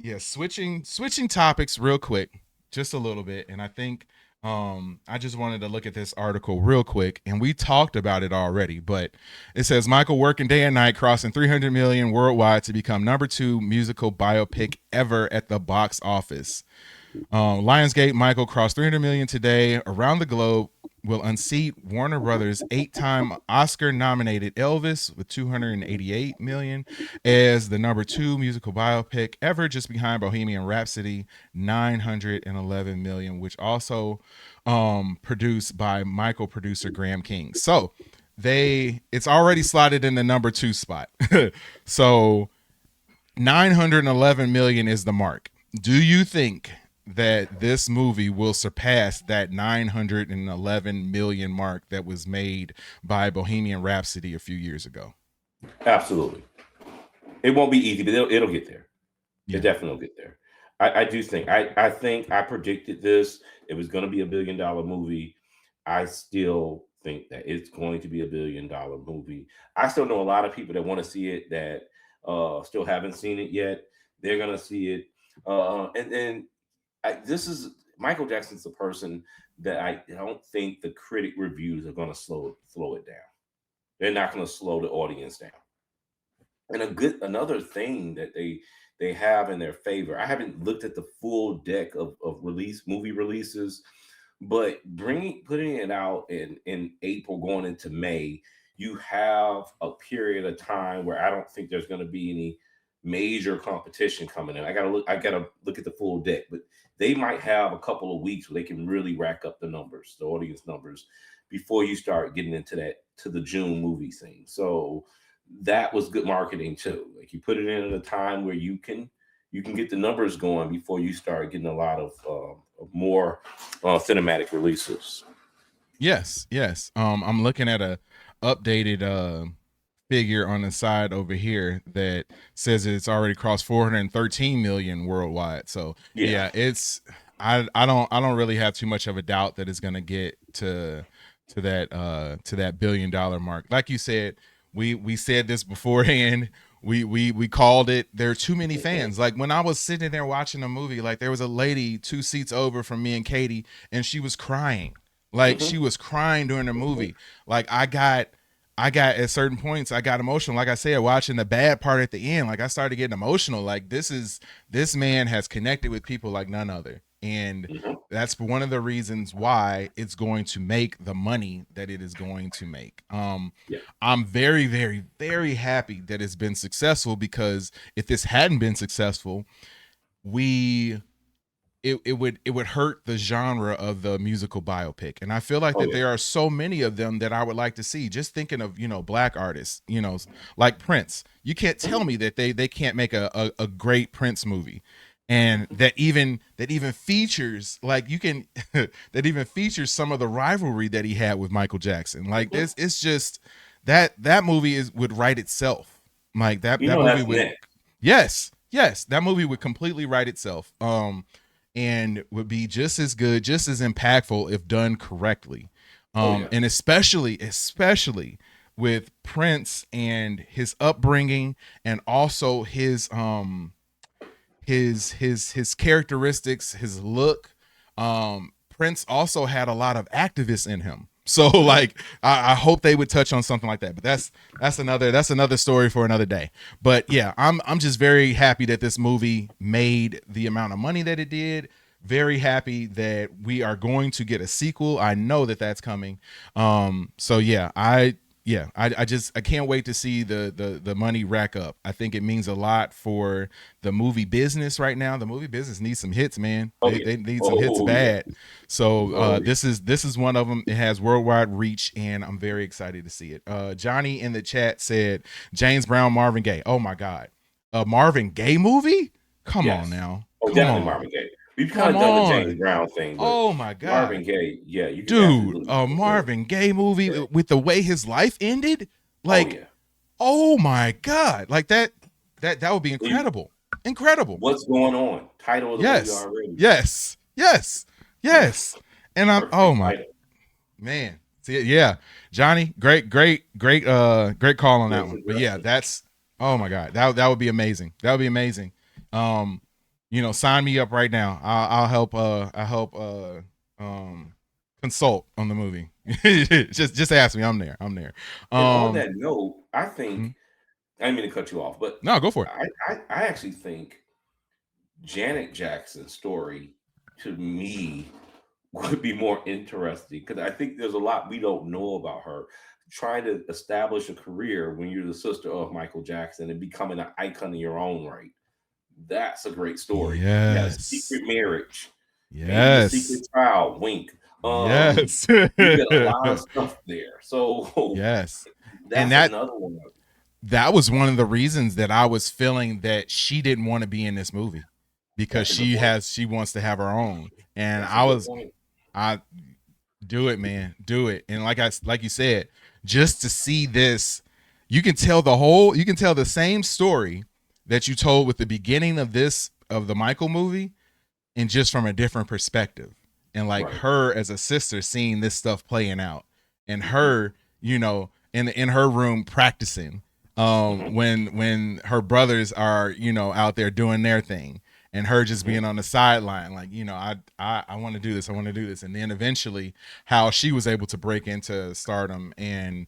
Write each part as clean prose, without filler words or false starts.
Yeah, switching topics real quick, just a little bit, and I think I just wanted to look at this article real quick, and we talked about it already, but it says Michael working day and night, crossing 300 million worldwide to become number two musical biopic ever at the box office. Lionsgate Michael crossed 300 million today around the globe. Will unseat Warner Brothers eight-time Oscar-nominated Elvis with 288 million as the number two musical biopic ever, just behind Bohemian Rhapsody, 911 million, which also produced by Michael producer Graham King. So it's already slotted in the number two spot. So 911 million is the mark. Do you think that this movie will surpass that 911 million mark that was made by Bohemian Rhapsody a few years ago? Absolutely. It won't be easy, but it'll get there. It Yeah. definitely will get there. I do think. I think I predicted this. It was going to be $1 billion movie. I still think that it's going to be $1 billion movie. I still know a lot of people that want to see it that still haven't seen it yet. They're going to see it. And then this is Michael Jackson's the person that I don't think the critic reviews are going to slow it down. They're not going to slow the audience down. And another thing that they have in their favor. I haven't looked at the full deck of release movie releases, but bringing putting it out in April going into May, you have a period of time where I don't think there's going to be any major competition coming in. I gotta look at the full deck, but they might have a couple of weeks where they can really rack up the numbers, the audience numbers, before you start getting into that to the June movie thing. So that was good marketing too. Like you put it in at a time where you can get the numbers going before you start getting a lot of more cinematic releases. Yes, yes. I'm looking at a updated figure on the side over here that says it's already crossed 413 million worldwide. So Yeah. yeah, it's I don't really have too much of a doubt that it's gonna get to that $1 billion mark. Like you said, we said this beforehand. We called it. There are too many Mhm. fans. Like when I was sitting there watching a movie, like there was a lady two seats over from me and Katie, and she was crying. Like she Mhm. was crying during the Mhm. movie. Like I got at certain points I got emotional. Like I said, watching the bad part at the end, like I started getting emotional. Like this man has connected with people like none other. And Mhm. that's one of the reasons why it's going to make the money that it is going to make. Yeah. I'm very, very, very happy that it's been successful because if this hadn't been successful, we it would hurt the genre of the musical biopic. And I feel like Oh that yeah. there are so many of them that I would like to see. Just thinking of, black artists, like Prince. You can't tell Mhm. me that they can't make a great Prince movie. And that even features like you can that even features some of the rivalry that he had with Michael Jackson. Like Mhm. this it's just that movie is would write itself. Like that You that know movie that's would. next. Yes, yes, that movie would completely write itself. And would be just as good, just as impactful if done correctly. Oh yeah. And especially with Prince and his upbringing and also his characteristics, his look. Prince also had a lot of activists in him. So Mhm. like I hope they would touch on something like that. But that's another story for another day. But yeah, I'm just very happy that this movie made the amount of money that it did. Very happy that we are going to get a sequel. I know that that's coming. So I can't wait to see the money rack up. I think it means a lot for the movie business right now. The movie business needs some hits, man. Oh They yeah. they need some hits Oh yeah. bad. So Oh yeah. this is one of them. It has worldwide reach, and I'm very excited to see it. Johnny in the chat said James Brown, Marvin Gaye. Oh my God, a Marvin Gaye movie? Come on Yes. now, Oh, come definitely on, Marvin Gaye. We've kind come of done the James on. Brown thing, but Oh my Marvin God, Gaye, yeah, you can dude, absolutely a put the Marvin Gaye movie yeah. with the way his life ended. Oh Like, yeah. oh my God, like that would be You, incredible, incredible. what's going on? Title of the movie Yes, already. yes, yes, Yeah. yes. And I'm oh Perfect my title. man. See, yeah, Johnny, great call on that Great one. But yeah, suggestion. that's oh my God, that would be amazing. That would be amazing. Um, sign me up right now. I'll help. I help. Um, consult on the movie. just ask me. I'm there. I'm there. And on Um, that note, I mm, think I didn't mean to cut you off, but no, go for it. I actually think Janet Jackson's story to me would be more interesting because I think there's a lot we don't know about her. Trying to establish a career when you're the sister of Michael Jackson and becoming an icon in your own right. That's a great story. You had a Yes. secret marriage, maybe a secret Yes. child, wink. Yes. You did a lot of stuff there. So Yes. And that's another one. that was one of the reasons that I was feeling that she didn't want to be in this movie because That's a good point. she wants to have her own. And That's a good point. I do it, man. Do it. And like you said, just to see this, you can tell the same story that you told with the beginning of the Michael movie and just from a different perspective. And like Right. her as a sister seeing this stuff playing out and Hmm. her, in her room practicing Hmm. when her brothers are, out there doing their thing and her just Hmm. being on the sideline like, I want to do this, I want to do this. And then eventually how she was able to break into stardom and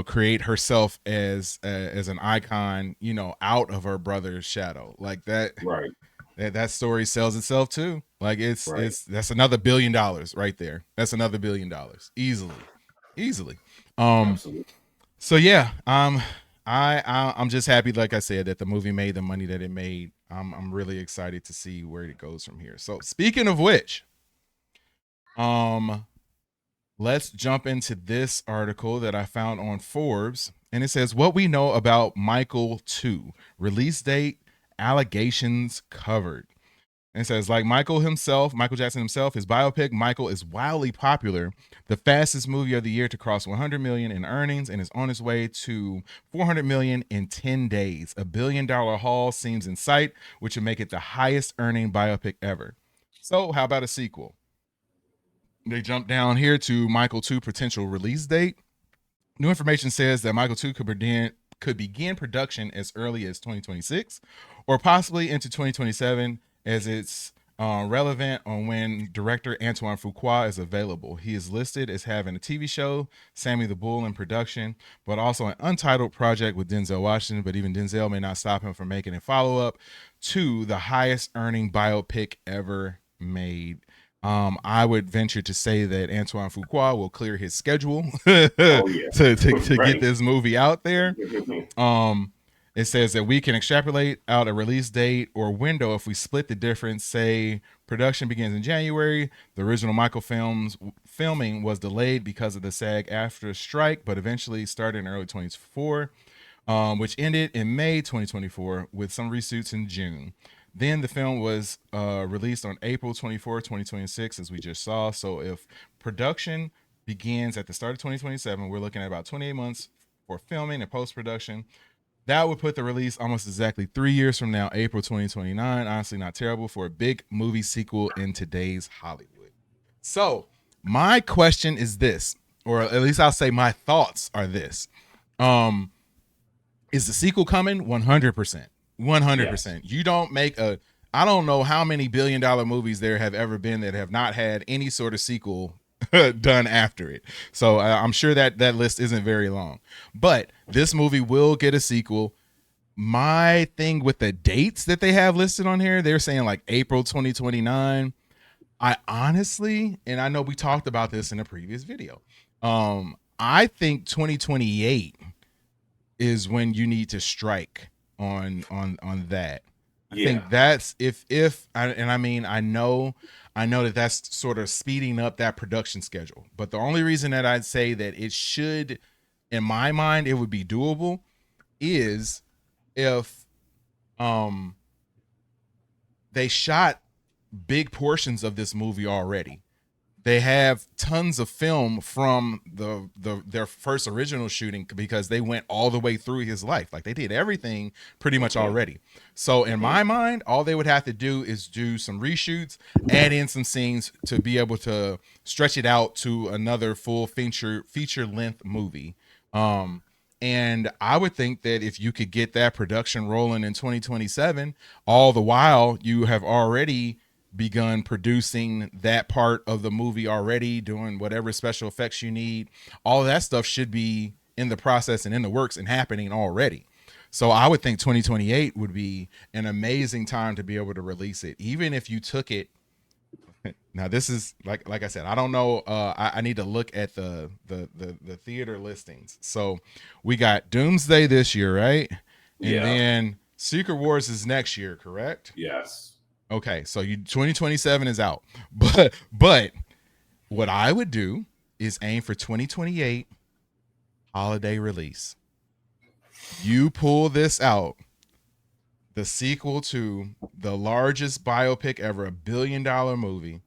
create herself as an icon, out of her brother's shadow. Like that Right. that story sells itself too. Like Right. it's that's another $1 billion right there. That's another $1 billion easily, easily. Um. Absolutely. So yeah. I'm just happy, like I said, that the movie made the money that it made. I'm really excited to see where it goes from here. So speaking of which, um, let's jump into this article that I found on Forbes, and it says what we know about Michael 2 release date, allegations covered. And it says, like Michael Jackson himself, his biopic, Michael, is wildly popular, the fastest movie of the year to cross 100 million in earnings and is on its way to 400 million in 10 days. $1 billion haul seems in sight, which would make it the highest earning biopic ever. So, how about a sequel? They jump down here to Michael 2 potential release date. New information says that Michael 2 could begin production as early as 2026 or possibly into 2027 as it's relevant on when director Antoine Fuqua is available. He is listed as having a TV show, Sammy the Bull, in production, but also an untitled project with Denzel Washington. But even Denzel may not stop him from making a follow up to the highest earning biopic ever made. I would venture to say that Antoine Fuqua will clear his schedule to, Oh yeah. to get Right. this movie out there. Um, it says that we can extrapolate out a release date or window if we split the difference. Say production begins in January. The original Michael films filming was delayed because of the SAG-AFTRA strike, but eventually started in early 24, which ended in May 2024 with some reshoots in June. Then the film was released on April 24, 2026, as we just saw. So if production begins at the start of 2027, we're looking at about 28 months for filming and post production. That would put the release almost exactly 3 years from now, April 2029. Honestly, not terrible for a big movie sequel in today's Hollywood. So, my question is this, or at least I'll say my thoughts are this. Um, is the sequel coming? 100%. Yes. 100%. You don't make a, I don't know how many $1 billion movies there have ever been that have not had any sort of sequel done after it. So I'm sure that list isn't very long. But this movie will get a sequel. My thing with the dates that they have listed on here, they're saying like April 2029. I honestly, and I know we talked about this in a previous video. I think 2028 is when you need to strike on that. I Yeah. think that's if and I mean I know that that's sort of speeding up that production schedule. But the only reason that I'd say that it should, in my mind, it would be doable is if um they shot big portions of this movie already. They have tons of film from their first original shooting because they went all the way through his life. Like they did everything pretty much Hmm. already. So in Hmm. my mind, all they would have to do is do some reshoots, add in some scenes to be able to stretch it out to another full feature length movie. Um, And I would think that if you could get that production rolling in 2027, all the while you have already begun producing that part of the movie already, doing whatever special effects you need. All of that stuff should be in the process and in the works and happening already. So I would think 2028 would be an amazing time to be able to release it, even if you took it. Now this is like I said, I don't know. I need to look at the theater listings. So we got Doomsday this year, right? And Yeah. then Secret Wars is next year, correct? Yes. Okay, so you 2027 is out. But what I would do is aim for 2028 holiday release. You pull this out, the sequel to the largest biopic ever, $1 billion movie,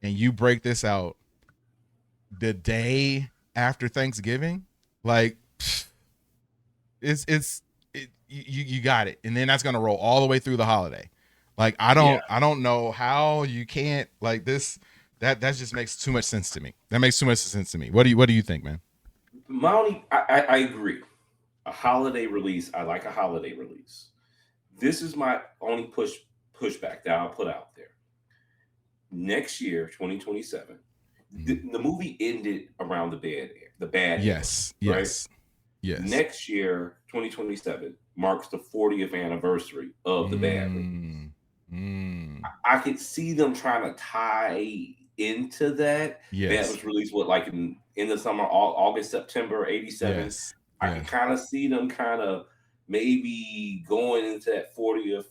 and you break this out the day after Thanksgiving, like you got it, and then that's gonna roll all the way through the holiday. Like Yeah. I don't know how you can't like this. That just makes too much sense to me. That makes too much sense to me. What do you think, man? My only, I agree. A holiday release. I like a holiday release. This is my only pushback that I'll put out there. Next year, 2027, Mhm. the movie ended around the bad era, Yes, right? yes, yes. Next year, 2027, marks the 40th anniversary of the bad release. Mm, mm, I could see them trying to tie into that. That yes, was released what, like in the summer, August, September '87. yes, I could yes, kind of see them kind of maybe going into that 40th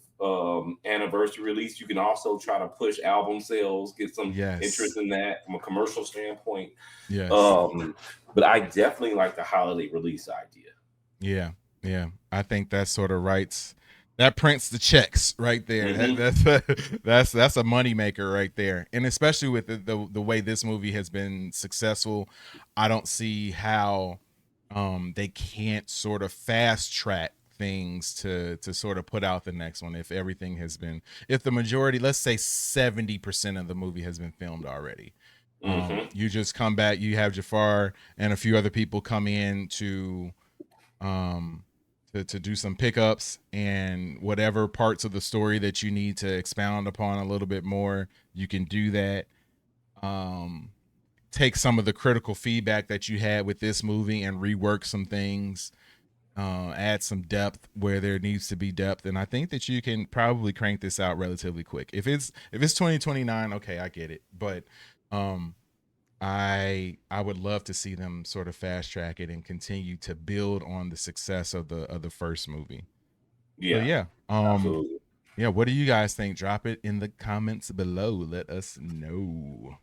anniversary release. You can also try to push album sales, get some yes, interest in that from a commercial standpoint. yes. Um, but I definitely like the holiday release idea. Yeah, yeah. I think that sort of writes that prints the checks right there. Hmm. That's a moneymaker right there. And especially with the way this movie has been successful, I don't see how they can't sort of fast track things to sort of put out the next one if everything has been if the majority, let's say 70% of the movie has been filmed already. Hmm. You just come back, you have Jafar and a few other people come in um to do some pickups and whatever parts of the story that you need to expound upon a little bit more, you can do that. um Take some of the critical feedback that you had with this movie and rework some things, add some depth where there needs to be depth, and I think that you can probably crank this out relatively quick. If it's 2029, okay, I get it, but um I would love to see them sort of fast track it and continue to build on the success of the first movie. So Yeah, yeah, absolutely. yeah. What do you guys think? Drop it in the comments below. Let us know.